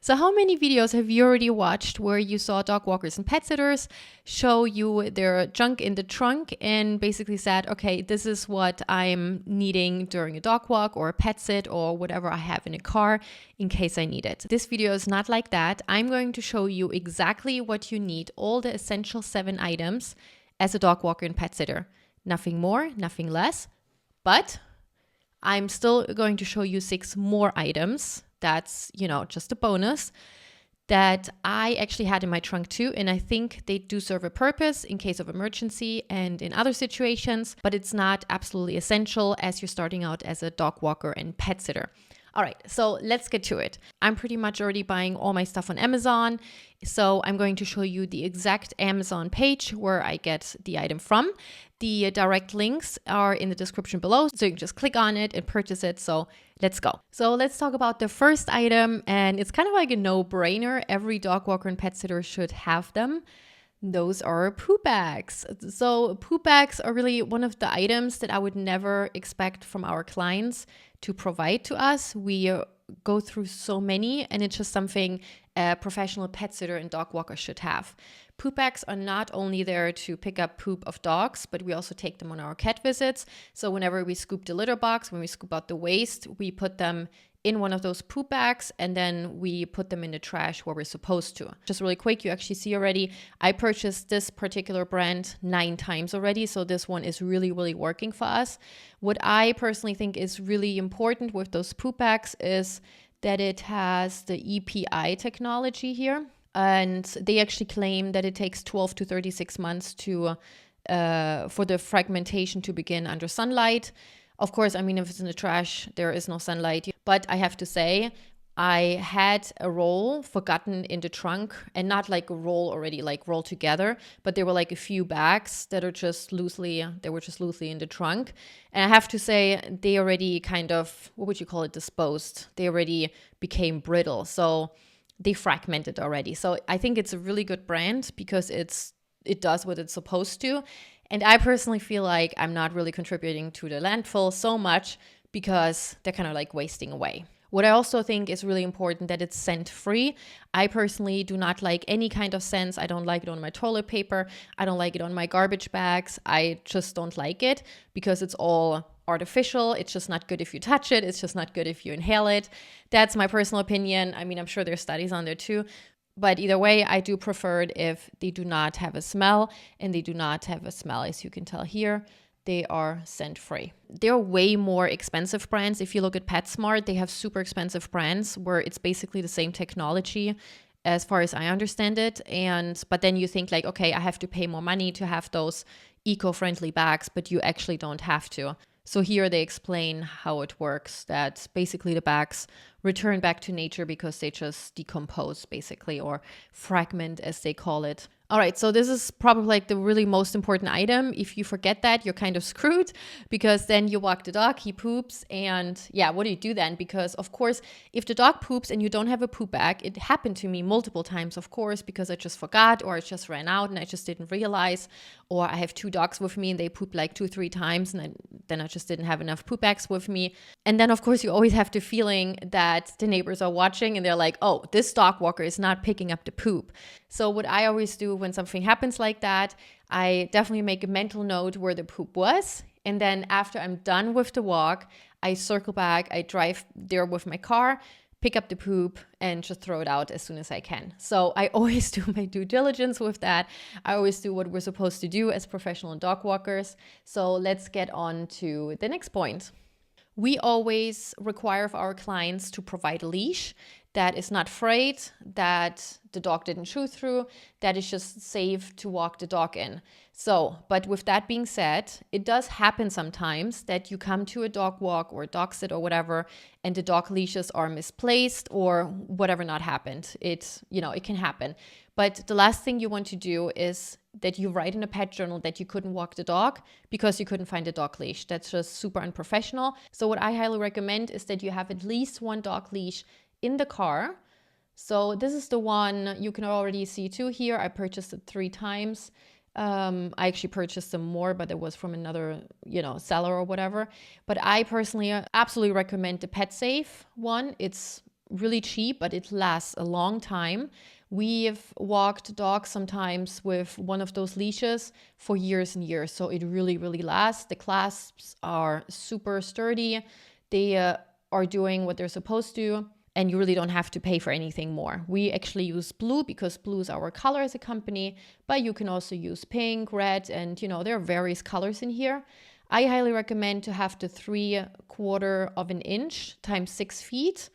So how many videos have you already watched where you saw dog walkers and pet sitters show you their junk in the trunk and basically said, okay, this is what I'm needing during a dog walk or a pet sit or whatever I have in a car in case I need it. This video is not like that. I'm going to show you exactly what you need, all the essential 7 items as a dog walker and pet sitter. Nothing more, nothing less, but I'm still going to show you 6 more items. That's, just a bonus that I actually had in my trunk too. And I think they do serve a purpose in case of emergency and in other situations, but it's not absolutely essential as you're starting out as a dog walker and pet sitter. All right, so let's get to it. I'm pretty much already buying all my stuff on Amazon. So I'm going to show you the exact Amazon page where I get the item from. The direct links are in the description below, so you can just click on it and purchase it. So let's go. So let's talk about the first item, and it's kind of like a no-brainer. Every dog walker and pet sitter should have them. Those are poop bags. So poop bags are really one of the items that I would never expect from our clients to provide to us. We go through so many, and it's just something a professional pet sitter and dog walker should have. Poop bags are not only there to pick up poop of dogs, but we also take them on our cat visits. So whenever we scoop the litter box, when we scoop out the waste, we put them in one of those poop bags, and then we put them in the trash where we're supposed to. Just really quick, you actually see already, I purchased this particular brand 9 times already. So this one is really, really working for us. What I personally think is really important with those poop bags is that it has the EPI technology here. And they actually claim that it takes 12 to 36 months to for the fragmentation to begin under sunlight. Of course, if it's in the trash, there is no sunlight. But I have to say, I had a roll forgotten in the trunk, and not like a roll already like rolled together, but there were like a few bags that were just loosely in the trunk. And I have to say, they already kind of, what would you call it, disposed. They already became brittle. So they fragmented already. So I think it's a really good brand because it does what it's supposed to. And I personally feel like I'm not really contributing to the landfill so much because they're kind of like wasting away. What I also think is really important that it's scent free. I personally do not like any kind of scents. I don't like it on my toilet paper. I don't like it on my garbage bags. I just don't like it because it's all artificial. It's just not good if you touch it. It's just not good if you inhale it. That's my personal opinion. I'm sure there's studies on there too. But either way, I do prefer it if they do not have a smell, and they do not have a smell, as you can tell here. They are scent-free. There are way more expensive brands. If you look at PetSmart, they have super expensive brands where it's basically the same technology as far as I understand it. But then you think like, okay, I have to pay more money to have those eco-friendly bags, but you actually don't have to. So here they explain how it works, that basically the bags return back to nature because they just decompose basically, or fragment as they call it. All right, so this is probably like the really most important item. If you forget that, you're kind of screwed because then you walk the dog, he poops, and yeah, what do you do then? Because of course, if the dog poops and you don't have a poop bag, it happened to me multiple times, of course, because I just forgot, or it just ran out and I just didn't realize, or I have 2 dogs with me and they poop like 2-3 times and then I just didn't have enough poop bags with me. And then of course you always have the feeling that the neighbors are watching and they're like, oh, this dog walker is not picking up the poop. So what I always do when something happens like that, I definitely make a mental note where the poop was. And then after I'm done with the walk, I circle back, I drive there with my car, pick up the poop and just throw it out as soon as I can. So I always do my due diligence with that. I always do what we're supposed to do as professional dog walkers. So let's get on to the next point. We always require of our clients to provide a leash that is not frayed, that the dog didn't chew through, that is just safe to walk the dog in. So, but with that being said, it does happen sometimes that you come to a dog walk or a dog sit or whatever, and the dog leashes are misplaced or whatever not happened. It can happen. But the last thing you want to do is that you write in a pet journal that you couldn't walk the dog because you couldn't find a dog leash. That's just super unprofessional. So what I highly recommend is that you have at least one dog leash in the car. So this is the one you can already see too here. I purchased it 3 times. I actually purchased some more, but it was from another, seller or whatever. But I personally absolutely recommend the Pet Safe one. It's really cheap, but it lasts a long time. We've walked dogs sometimes with one of those leashes for years and years. So it really, really lasts. The clasps are super sturdy. They are doing what they're supposed to. And you really don't have to pay for anything more. We actually use blue because blue is our color as a company, but you can also use pink, red, and there are various colors in here. I highly recommend to have the 3/4 of an inch times 6 feet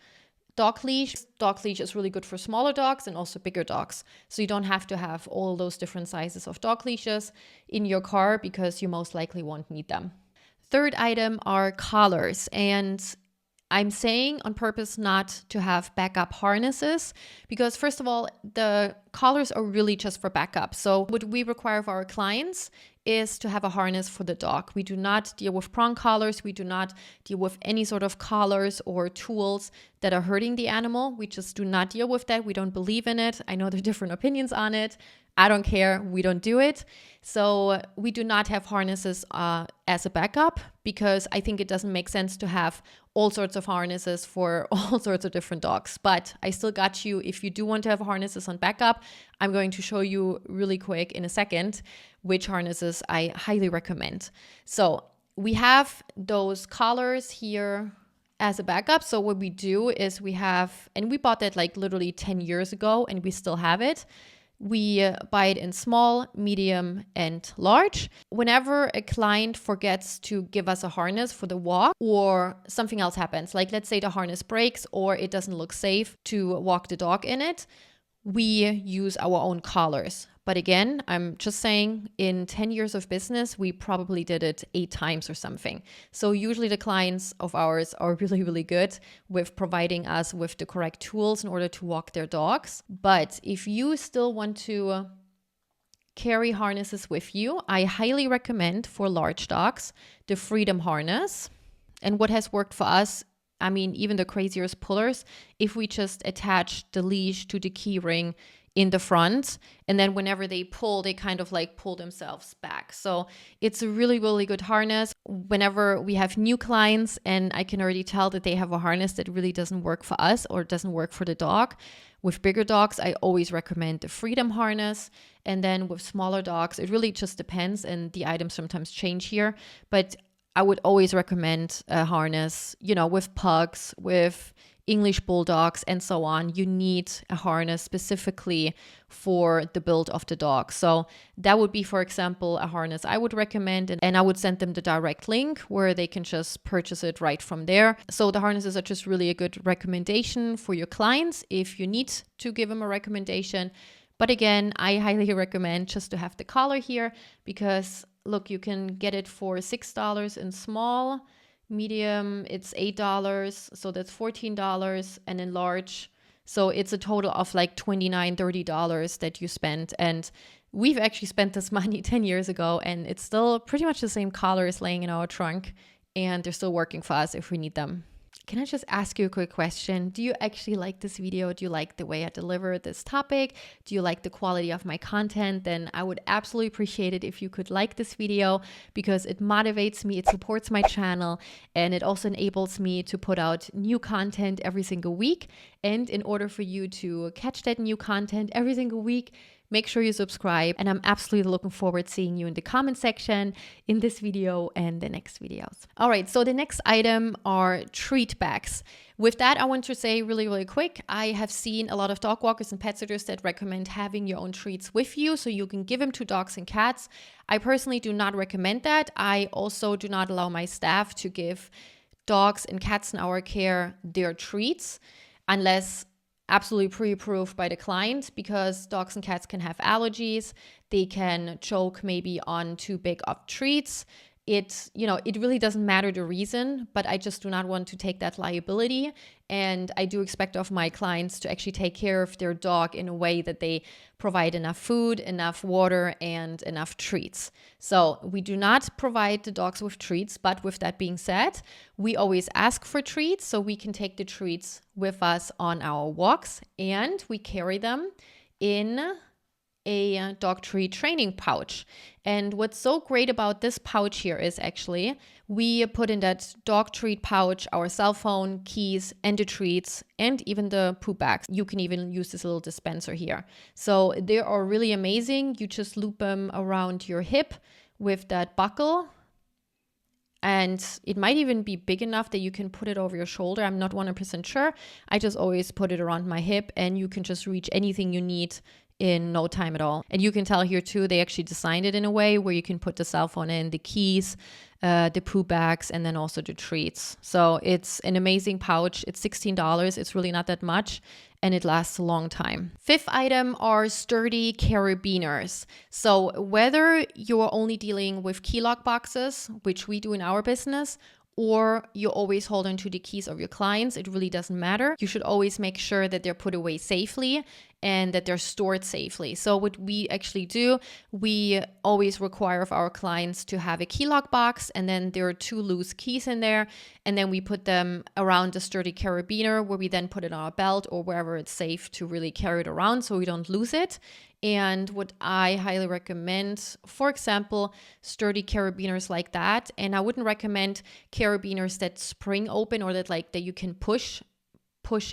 dog leash. Dog leash is really good for smaller dogs and also bigger dogs. So you don't have to have all those different sizes of dog leashes in your car because you most likely won't need them. Third item are collars, and I'm saying on purpose not to have backup harnesses because first of all, the collars are really just for backup. So what we require of our clients is to have a harness for the dog. We do not deal with prong collars. We do not deal with any sort of collars or tools that are hurting the animal. We just do not deal with that. We don't believe in it. I know there are different opinions on it. I don't care. We don't do it. So we do not have harnesses as a backup because I think it doesn't make sense to have all sorts of harnesses for all sorts of different dogs. But I still got you. If you do want to have harnesses on backup, I'm going to show you really quick in a second which harnesses I highly recommend. So we have those collars here as a backup. So what we do is we have, and we bought that like literally 10 years ago and we still have it. We buy it in small, medium, and large. Whenever a client forgets to give us a harness for the walk or something else happens, like let's say the harness breaks or it doesn't look safe to walk the dog in it, we use our own collars. But again, I'm just saying in 10 years of business, we probably did it 8 times or something. So usually the clients of ours are really, really good with providing us with the correct tools in order to walk their dogs. But if you still want to carry harnesses with you, I highly recommend for large dogs, the Freedom harness. And what has worked for us, I mean, even the craziest pullers, if we just attach the leash to the key ring in the front, and then whenever they pull, they kind of like pull themselves back. So it's a really, really good harness. Whenever we have new clients and I can already tell that they have a harness that really doesn't work for us or doesn't work for the dog, with bigger dogs, I always recommend the Freedom harness. And then with smaller dogs, it really just depends, and the items sometimes change here, but I would always recommend a harness, with pugs, with English bulldogs and so on. You need a harness specifically for the build of the dog. So that would be, for example, a harness I would recommend, and I would send them the direct link where they can just purchase it right from there. So the harnesses are just really a good recommendation for your clients if you need to give them a recommendation. But again, I highly recommend just to have the collar here because look, you can get it for $6 in small, medium, it's $8, so that's $14, and in large, so it's a total of like $29, $30 that you spend. And we've actually spent this money 10 years ago, and it's still pretty much the same collars laying in our trunk, and they're still working for us if we need them. Can I just ask you a quick question? Do you actually like this video? Do you like the way I deliver this topic? Do you like the quality of my content? Then I would absolutely appreciate it if you could like this video because it motivates me, it supports my channel, and it also enables me to put out new content every single week. And in order for you to catch that new content every single week, make sure you subscribe, and I'm absolutely looking forward to seeing you in the comment section, in this video and the next videos. All right, so the next item are treat bags. With that, I want to say really, really quick, I have seen a lot of dog walkers and pet sitters that recommend having your own treats with you so you can give them to dogs and cats. I personally do not recommend that. I also do not allow my staff to give dogs and cats in our care their treats unless absolutely pre-approved by the client, because dogs and cats can have allergies. They can choke maybe on too big of treats. It really doesn't matter the reason, but I just do not want to take that liability. And I do expect of my clients to actually take care of their dog in a way that they provide enough food, enough water, and enough treats. So we do not provide the dogs with treats, but with that being said, we always ask for treats so we can take the treats with us on our walks, and we carry them in a dog treat training pouch. And what's so great about this pouch here is actually we put in that dog treat pouch our cell phone, keys, and the treats, and even the poop bags. You can even use this little dispenser here. So they are really amazing. You just loop them around your hip with that buckle. And it might even be big enough that you can put it over your shoulder. I'm not 100% sure. I just always put it around my hip, and you can just reach anything you need in no time at all. And you can tell here too, they actually designed it in a way where you can put the cell phone in, the keys, the poo bags, and then also the treats. So it's an amazing pouch. It's $16. It's really not that much, and it lasts a long time. Fifth item are sturdy carabiners. So whether you're only dealing with key lock boxes, which we do in our business, or you always hold on to the keys of your clients, it really doesn't matter. You should always make sure that they're put away safely and that they're stored safely. So what we actually do, we always require of our clients to have a key lock box, and then there are 2 loose keys in there, and then we put them around the sturdy carabiner, where we then put it on our belt or wherever it's safe to really carry it around so we don't lose it. And what I highly recommend, for example, sturdy carabiners like that. And I wouldn't recommend carabiners that spring open or that you can push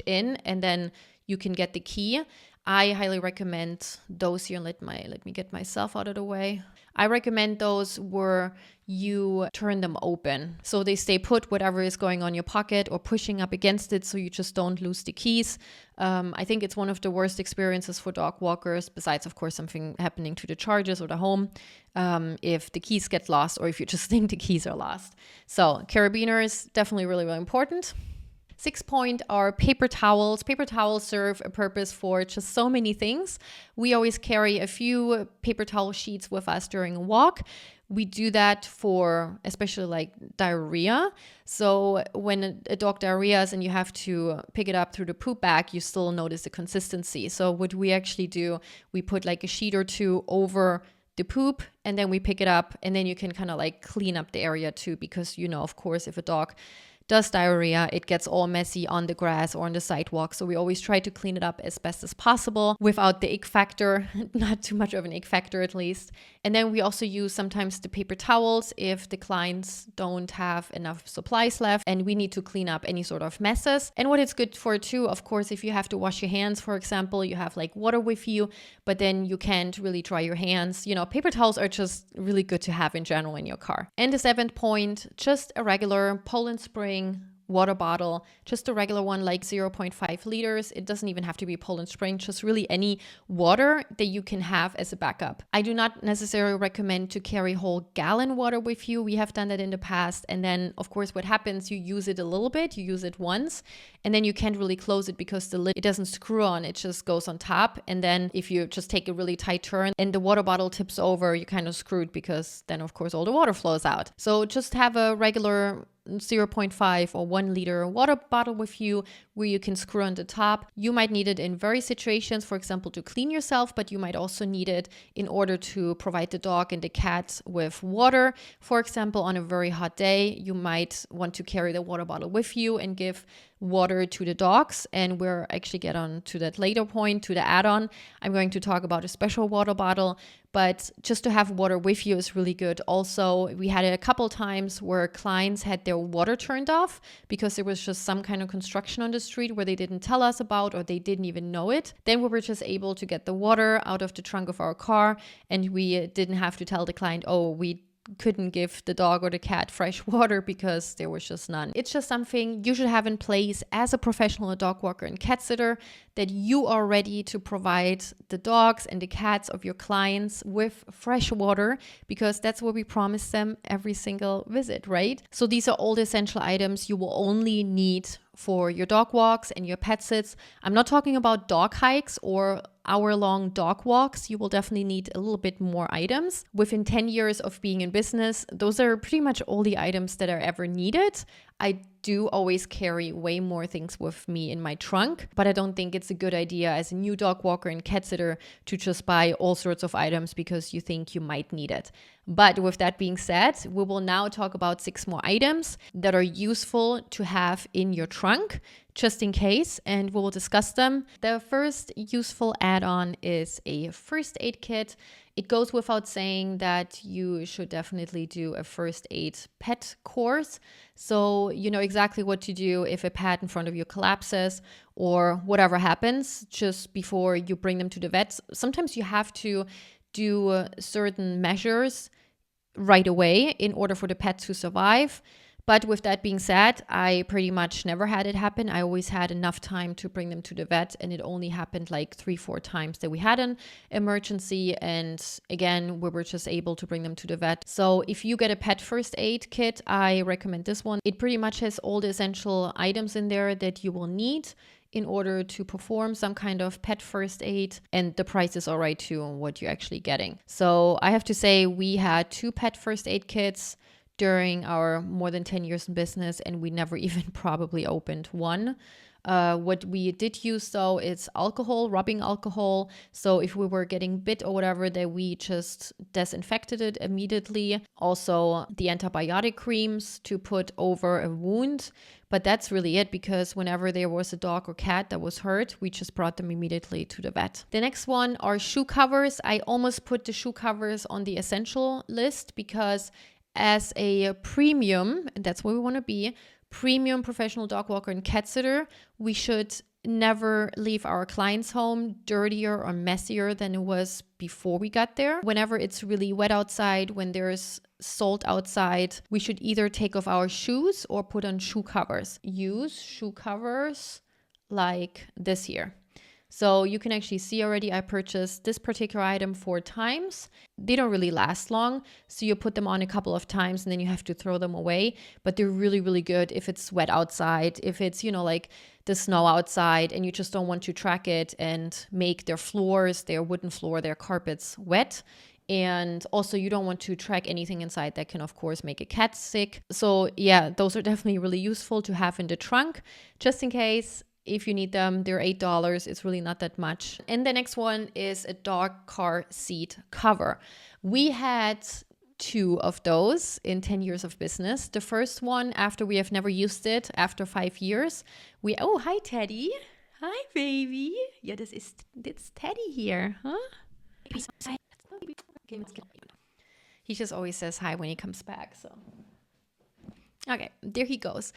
in and then you can get the key. I highly recommend those here. Let me get myself out of the way. I recommend those where you turn them open so they stay put, whatever is going on in your pocket or pushing up against it, so you just don't lose the keys. I think it's one of the worst experiences for dog walkers, besides of course something happening to the charges or the home, if the keys get lost or if you just think the keys are lost. So carabiners, definitely really, really important. 6th point are paper towels. Paper towels serve a purpose for just so many things. We always carry a few paper towel sheets with us during a walk. We do that for especially like diarrhea. So when a dog diarrheas and you have to pick it up through the poop bag, you still notice the consistency. So what we actually do, we put like a sheet or 2 over the poop, and then we pick it up, and then you can kind of like clean up the area too, because of course, if a dog does diarrhea, it gets all messy on the grass or on the sidewalk. So we always try to clean it up as best as possible without the ick factor, not too much of an ick factor at least. And then we also use sometimes the paper towels if the clients don't have enough supplies left and we need to clean up any sort of messes. And what it's good for too, of course, if you have to wash your hands, for example, you have like water with you, but then you can't really dry your hands. Paper towels are just really good to have in general in your car. And the 7th point, just a regular Poland Spring water bottle, just a regular one, like 0.5 liters. It doesn't even have to be Poland Spring, just really any water that you can have as a backup. I do not necessarily recommend to carry whole gallon water with you. We have done that in the past. And then of course what happens, you use it a little bit, you use it once, and then you can't really close it because the lid, it doesn't screw on, it just goes on top. And then if you just take a really tight turn and the water bottle tips over, you're kind of screwed, because then of course all the water flows out. So just have a regular 0.5 or 1 liter water bottle with you where you can screw on the top. You might need it in various situations, for example, to clean yourself, but you might also need it in order to provide the dog and the cat with water. For example, on a very hot day, you might want to carry the water bottle with you and give water to the dogs. And we're actually get on to that later point, to the add-on. I'm going to talk about a special water bottle, but just to have water with you is really good. Also, we had it a couple times where clients had their water turned off because there was just some kind of construction on the street where they didn't tell us about, or they didn't even know it. Then we were just able to get the water out of the trunk of our car, and we didn't have to tell the client, oh, we couldn't give the dog or the cat fresh water because there was just none. It's just something you should have in place as a professional dog walker and cat sitter, that you are ready to provide the dogs and the cats of your clients with fresh water, because that's what we promise them every single visit, right? So these are all the essential items you will only need for your dog walks and your pet sits. I'm not talking about dog hikes or hour-long dog walks. You will definitely need a little bit more items. Within 10 years of being in business, those are pretty much all the items that are ever needed. I do always carry way more things with me in my trunk, but I don't think it's a good idea as a new dog walker and cat sitter to just buy all sorts of items because you think you might need it. But with that being said, we will now talk about 6 more items that are useful to have in your trunk just in case, and we will discuss them. The first useful add-on is a first aid kit. It goes without saying that you should definitely do a first aid pet course. So you know exactly what to do if a pet in front of you collapses or whatever happens just before you bring them to the vet. Sometimes you have to do certain measures right away in order for the pet to survive. But with that being said, I pretty much never had it happen. I always had enough time to bring them to the vet, and it only happened like 3-4 times that we had an emergency. And again, we were just able to bring them to the vet. So if you get a pet first aid kit, I recommend this one. It pretty much has all the essential items in there that you will need in order to perform some kind of pet first aid, and the price is all right too on what you're actually getting. So I have to say we had 2 pet first aid kits during our more than 10 years in business, and we never even probably opened one. What we did use though is alcohol, rubbing alcohol. So if we were getting bit or whatever, that we just disinfected it immediately. Also the antibiotic creams to put over a wound. But that's really it, because whenever there was a dog or cat that was hurt, we just brought them immediately to the vet. The next one are shoe covers. I almost put the shoe covers on the essential list because as a premium, and that's what we want to be, premium professional dog walker and cat sitter, we should never leave our clients' home dirtier or messier than it was before we got there. Whenever it's really wet outside, when there's salt outside, we should either take off our shoes or put on shoe covers. Use shoe covers like this here. So you can actually see already I purchased this particular item 4 times. They don't really last long, so you put them on a couple of times and then you have to throw them away. But they're really, really good if it's wet outside, if it's, you know, like the snow outside and you just don't want to track it and make their floors, their wooden floor, their carpets wet. And also you don't want to track anything inside that can of course make a cat sick. So yeah, those are definitely really useful to have in the trunk just in case. If you need them, they're $8. It's really not that much. And the next one is a dog car seat cover. We had 2 of those in 10 years of business. The first one, after we have never used it, after 5 years, oh, hi, Teddy. Hi, baby. Yeah, it's Teddy here, huh? He just always says hi when he comes back, so. Okay, there he goes.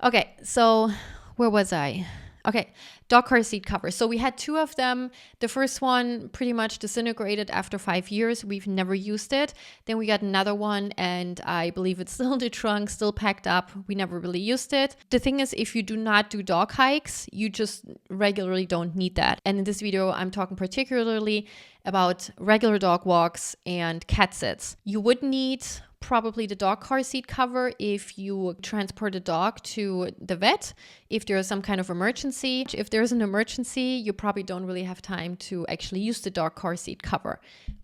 Okay, so where was I? Okay, dog car seat cover. So we had 2 of them. The first one pretty much disintegrated after 5 years. We've never used it. Then we got another one, and I believe it's still in the trunk, still packed up. We never really used it. The thing is, if you do not do dog hikes, you just regularly don't need that. And in this video, I'm talking particularly about regular dog walks and cat sits. You would need probably the dog car seat cover if you transport a dog to the vet, if there is some kind of emergency. If there's an emergency, you probably don't really have time to actually use the dog car seat cover.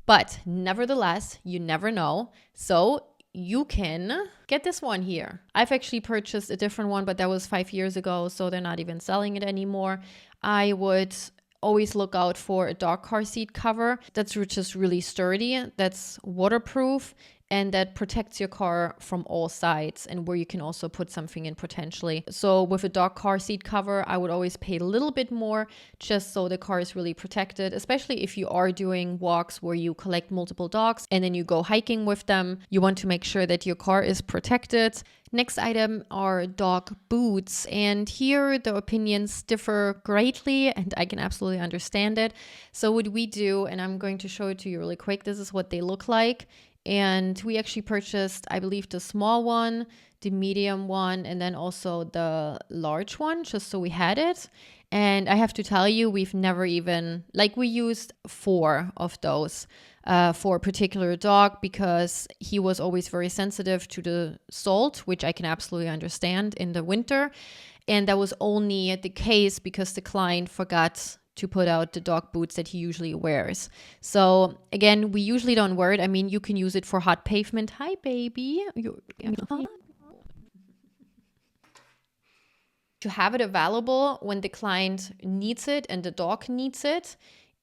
But nevertheless, you never know. So you can get this one here. I've actually purchased a different one, but that was 5 years ago, so they're not even selling it anymore. I would always look out for a dog car seat cover that's just really sturdy, that's waterproof, and that protects your car from all sides, and where you can also put something in potentially. So with a dog car seat cover, I would always pay a little bit more just so the car is really protected, especially if you are doing walks where you collect multiple dogs and then you go hiking with them. You want to make sure that your car is protected. Next item are dog boots, and here the opinions differ greatly, and I can absolutely understand it. So what we do, and I'm going to show it to you really quick, this is what they look like. And we actually purchased, I believe, the small one, the medium one, and then also the large one, just so we had it. And I have to tell you, we've never even, we used 4 of those for a particular dog because he was always very sensitive to the salt, which I can absolutely understand in the winter. And that was only the case because the client forgot to put out the dog boots that he usually wears. So again, we usually don't wear it. I mean, you can use it for hot pavement. Hi, baby. to have it available when the client needs it and the dog needs it,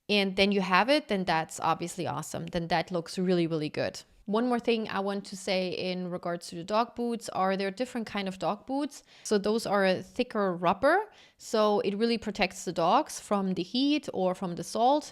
and then you have it, then that's obviously awesome. Then that looks really, really good. One more thing I want to say in regards to the dog boots are there are different kind of dog boots. So those are a thicker rubber. So it really protects the dogs from the heat or from the salt.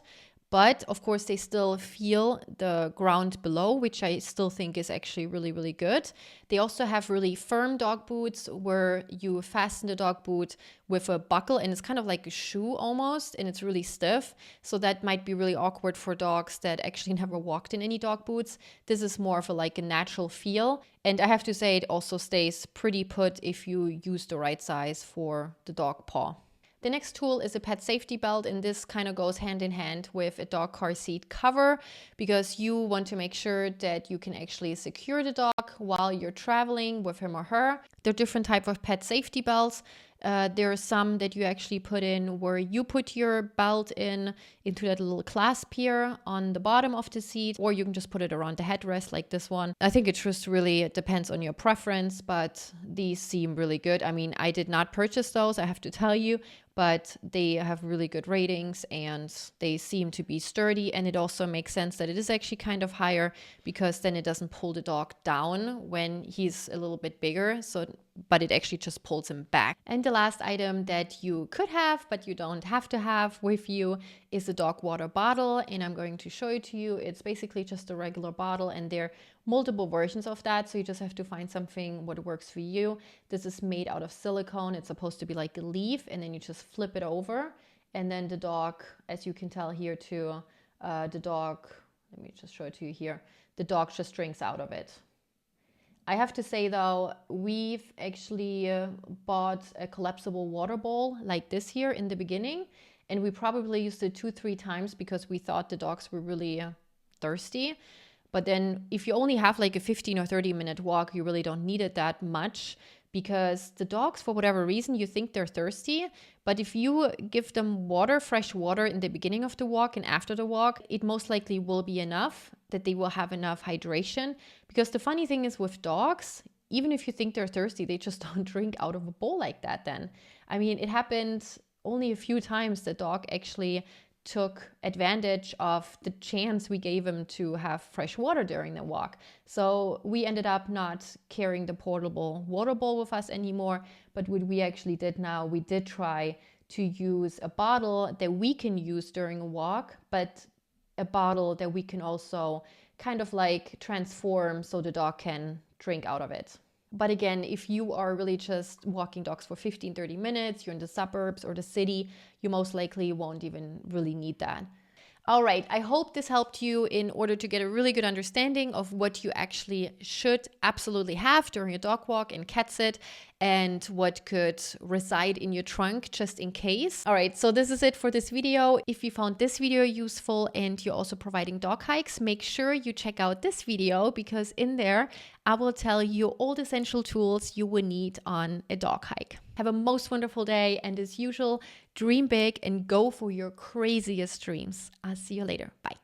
But of course, they still feel the ground below, which I still think is actually really, really good. They also have really firm dog boots where you fasten the dog boot with a buckle, and it's kind of like a shoe almost, and it's really stiff. So that might be really awkward for dogs that actually never walked in any dog boots. This is more of a natural feel. And I have to say, it also stays pretty put if you use the right size for the dog paw. The next tool is a pet safety belt, and this kind of goes hand in hand with a dog car seat cover because you want to make sure that you can actually secure the dog while you're traveling with him or her. There are different types of pet safety belts. There are some that you actually put in where you put your belt into that little clasp here on the bottom of the seat, or you can just put it around the headrest like this one. I think it just really depends on your preference, but these seem really good. I mean, I did not purchase those, I have to tell you, but they have really good ratings and they seem to be sturdy. And it also makes sense that it is actually kind of higher because then it doesn't pull the dog down when he's a little bit bigger. But it actually just pulls him back. And the last item that you could have, but you don't have to have with you, is a dog water bottle. And I'm going to show it to you. It's basically just a regular bottle, and there are multiple versions of that. So you just have to find something what works for you. This is made out of silicone. It's supposed to be like a leaf, and then you just flip it over. And then the dog, as you can tell here too, let me just show it to you here. The dog just drinks out of it. I have to say though, we've actually bought a collapsible water bowl like this here in the beginning, and we probably used it 2-3 times because we thought the dogs were really thirsty. But then if you only have like a 15 or 30 minute walk, you really don't need it that much because the dogs, for whatever reason, you think they're thirsty. But if you give them water, fresh water in the beginning of the walk and after the walk, it most likely will be enough, that they will have enough hydration. Because the funny thing is with dogs, even if you think they're thirsty, they just don't drink out of a bowl like that then. I mean, it happened only a few times the dog actually took advantage of the chance we gave him to have fresh water during the walk. So we ended up not carrying the portable water bowl with us anymore. But what we actually did now, we did try to use a bottle that we can use during a walk, but a bottle that we can also kind of like transform so the dog can drink out of it. But again, if you are really just walking dogs for 15-30 minutes, you're in the suburbs or the city, you most likely won't even really need that. All right, I hope this helped you in order to get a really good understanding of what you actually should absolutely have during a dog walk and cat sit, and what could reside in your trunk just in case. All right, so this is it for this video. If you found this video useful and you're also providing dog hikes, make sure you check out this video because in there I will tell you all the essential tools you will need on a dog hike. Have a most wonderful day, and as usual, dream big and go for your craziest dreams. I'll see you later. Bye.